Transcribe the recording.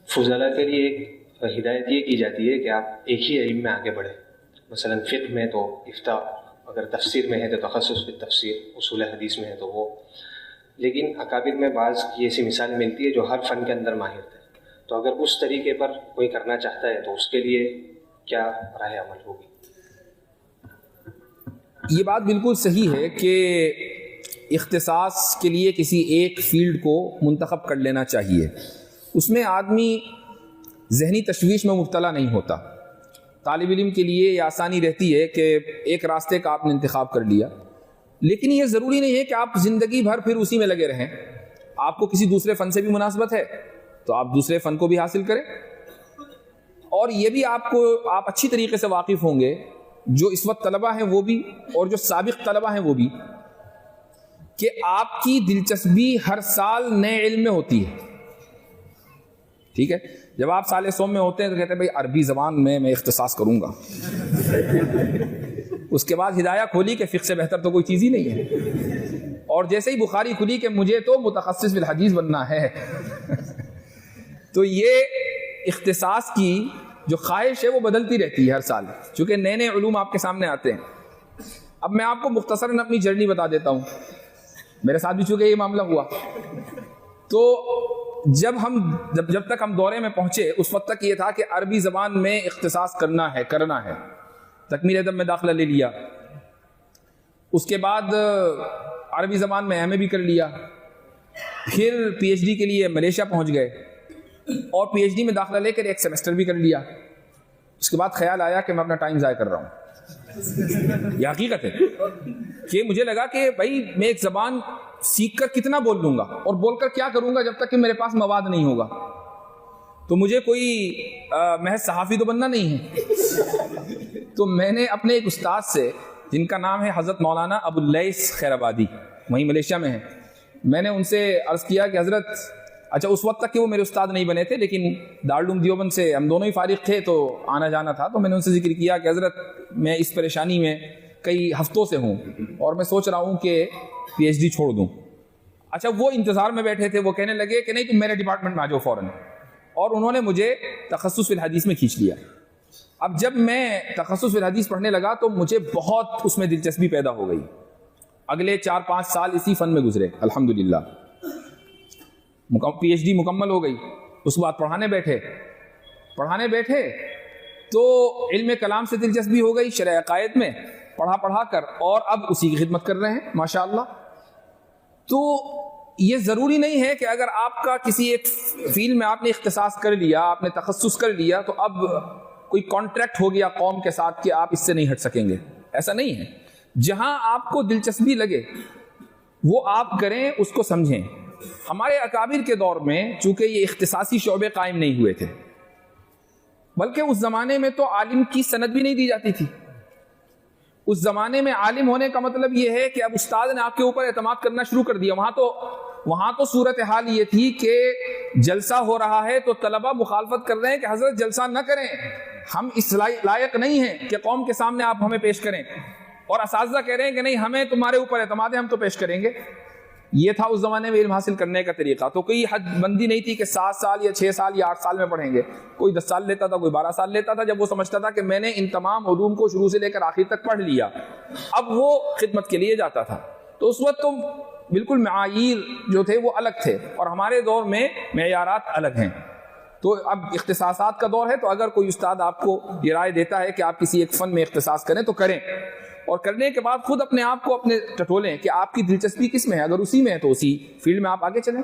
فضلاء کے لیے ایک ہدایت یہ کی جاتی ہے کہ آپ ایک ہی علم میں آگے بڑھیں. مثلا فقہ میں تو افتاء، اگر تفسیر میں ہے تو تخصص فی تفسیر، اصول حدیث میں ہے تو وہ. لیکن اکابر میں بعض کی ایسی مثال ملتی ہے جو ہر فن کے اندر ماہر تھے. تو اگر اس طریقے پر کوئی کرنا چاہتا ہے تو اس کے لیے کیا راہ عمل ہوگی؟ یہ بات بالکل صحیح ہے کہ اختصاص کے لیے کسی ایک فیلڈ کو منتخب کر لینا چاہیے. اس میں آدمی ذہنی تشویش میں مبتلا نہیں ہوتا. طالب علم کے لیے یہ آسانی رہتی ہے کہ ایک راستے کا آپ نے انتخاب کر لیا، لیکن یہ ضروری نہیں ہے کہ آپ زندگی بھر پھر اسی میں لگے رہیں. آپ کو کسی دوسرے فن سے بھی مناسبت ہے تو آپ دوسرے فن کو بھی حاصل کریں. اور یہ بھی آپ اچھی طریقے سے واقف ہوں گے، جو اس وقت طلبہ ہیں وہ بھی اور جو سابق طلبہ ہیں وہ بھی، کہ آپ کی دلچسپی ہر سال نئے علم میں ہوتی ہے. ٹھیک ہے، جب آپ سال سوم میں ہوتے ہیں تو کہتے ہیں بھائی عربی زبان میں اختصاص کروں گا. اس کے بعد ہدایہ کھولی کہ فقہ سے بہتر تو کوئی چیز ہی نہیں ہے، اور جیسے ہی بخاری کھلی کہ مجھے تو متخصص بالحدیث بننا ہے. تو یہ اختصاص کی جو خواہش ہے وہ بدلتی رہتی ہے ہر سال، چونکہ نئے نئے علوم آپ کے سامنے آتے ہیں. اب میں آپ کو مختصراً اپنی جرنی بتا دیتا ہوں. میرے ساتھ بھی چونکہ یہ معاملہ ہوا، تو جب تک ہم دورے میں پہنچے اس وقت تک یہ تھا کہ عربی زبان میں اختصاص کرنا ہے. تکمیل ادب میں داخلہ لے لیا، اس کے بعد عربی زبان میں ایم اے بھی کر لیا، پھر پی ایچ ڈی کے لیے ملیشیا پہنچ گئے اور پی ایچ ڈی میں داخلہ لے کر ایک سیمسٹر بھی کر لیا. اس کے بعد خیال آیا کہ میں اپنا ٹائم ضائع کر رہا ہوں. یہ حقیقت ہے کہ مجھے لگا کہ بھائی میں ایک زبان سیکھ کر کتنا بول لوں گا اور بول کر کیا کروں گا جب تک کہ میرے پاس مواد نہیں ہوگا. تو مجھے کوئی محض صحافی تو بننا نہیں ہے. تو میں نے اپنے ایک استاد سے جن کا نام ہے حضرت مولانا ابو اللیث خیر آبادی، وہیں ملیشیا میں ہیں، میں نے ان سے عرض کیا کہ حضرت، اچھا اس وقت تک کہ وہ میرے استاد نہیں بنے تھے لیکن دارالعلوم دیوبند سے ہم دونوں ہی فارغ تھے تو آنا جانا تھا، تو میں نے ان سے ذکر کیا کہ حضرت میں اس پریشانی میں کئی ہفتوں سے ہوں اور میں سوچ رہا ہوں کہ پی ایچ ڈی چھوڑ دوں. اچھا وہ انتظار میں بیٹھے تھے، وہ کہنے لگے کہ نہیں تم میرے ڈپارٹمنٹ میں آ جاؤ فوراً، اور انہوں نے مجھے تخصص فی الحدیث میں کھینچ لیا. اب جب میں تخصص فی الحدیث پڑھنے لگا تو مجھے بہت اس میں دلچسپی پیدا ہو گئی. اگلے 4-5 سال اسی فن میں گزرے الحمدللہ. پی ایچ ڈی مکمل ہو گئی، اس کے بعد پڑھانے بیٹھے تو علم کلام سے دلچسپی ہو گئی، شرع عقائد میں پڑھا کر، اور اب اسی کی خدمت کر رہے ہیں ماشاءاللہ. تو یہ ضروری نہیں ہے کہ اگر آپ کا کسی ایک فیلڈ میں آپ نے اختصاص کر لیا، آپ نے تخصص کر لیا تو اب کوئی کانٹریکٹ ہو گیا قوم کے ساتھ کہ آپ اس سے نہیں ہٹ سکیں گے. ایسا نہیں ہے. جہاں آپ کو دلچسپی لگے وہ آپ کریں، اس کو سمجھیں. ہمارے اکابر کے دور میں چونکہ یہ اختصاصی شعبے قائم نہیں ہوئے تھے، بلکہ اس زمانے میں تو عالم کی سند بھی نہیں دی جاتی تھی. اس زمانے میں عالم ہونے کا مطلب یہ ہے کہ اب استاد نے آپ کے اوپر اعتماد کرنا شروع کر دیا. وہاں تو صورتحال یہ تھی کہ جلسہ ہو رہا ہے تو طلبہ مخالفت کر رہے ہیں کہ حضرت جلسہ نہ کریں، ہم اس لائق نہیں ہیں کہ قوم کے سامنے آپ ہمیں پیش کریں، اور اساتذہ کہہ رہے ہیں کہ نہیں ہمیں تمہارے اوپر اعتماد ہے، ہم تو پیش کریں گے. یہ تھا اس زمانے میں علم حاصل کرنے کا طریقہ. تو کوئی حد بندی نہیں تھی کہ 7 سال یا 6 سال یا 8 سال میں پڑھیں گے. کوئی 10 سال لیتا تھا، کوئی 12 سال لیتا تھا، جب وہ سمجھتا تھا کہ میں نے ان تمام علوم کو شروع سے لے کر آخر تک پڑھ لیا، اب وہ خدمت کے لیے جاتا تھا. تو اس وقت تو بالکل معاییر جو تھے وہ الگ تھے، اور ہمارے دور میں معیارات الگ ہیں. تو اب اختصاصات کا دور ہے، تو اگر کوئی استاد آپ کو یہ رائے دیتا ہے کہ آپ کسی ایک فن میں اختصاص کریں تو کریں، اور کرنے کے بعد خود اپنے آپ کو اپنے ٹٹولیں کہ آپ کی دلچسپی کس میں ہے. اگر اسی میں ہے تو اسی فیلڈ میں آپ آگے چلیں.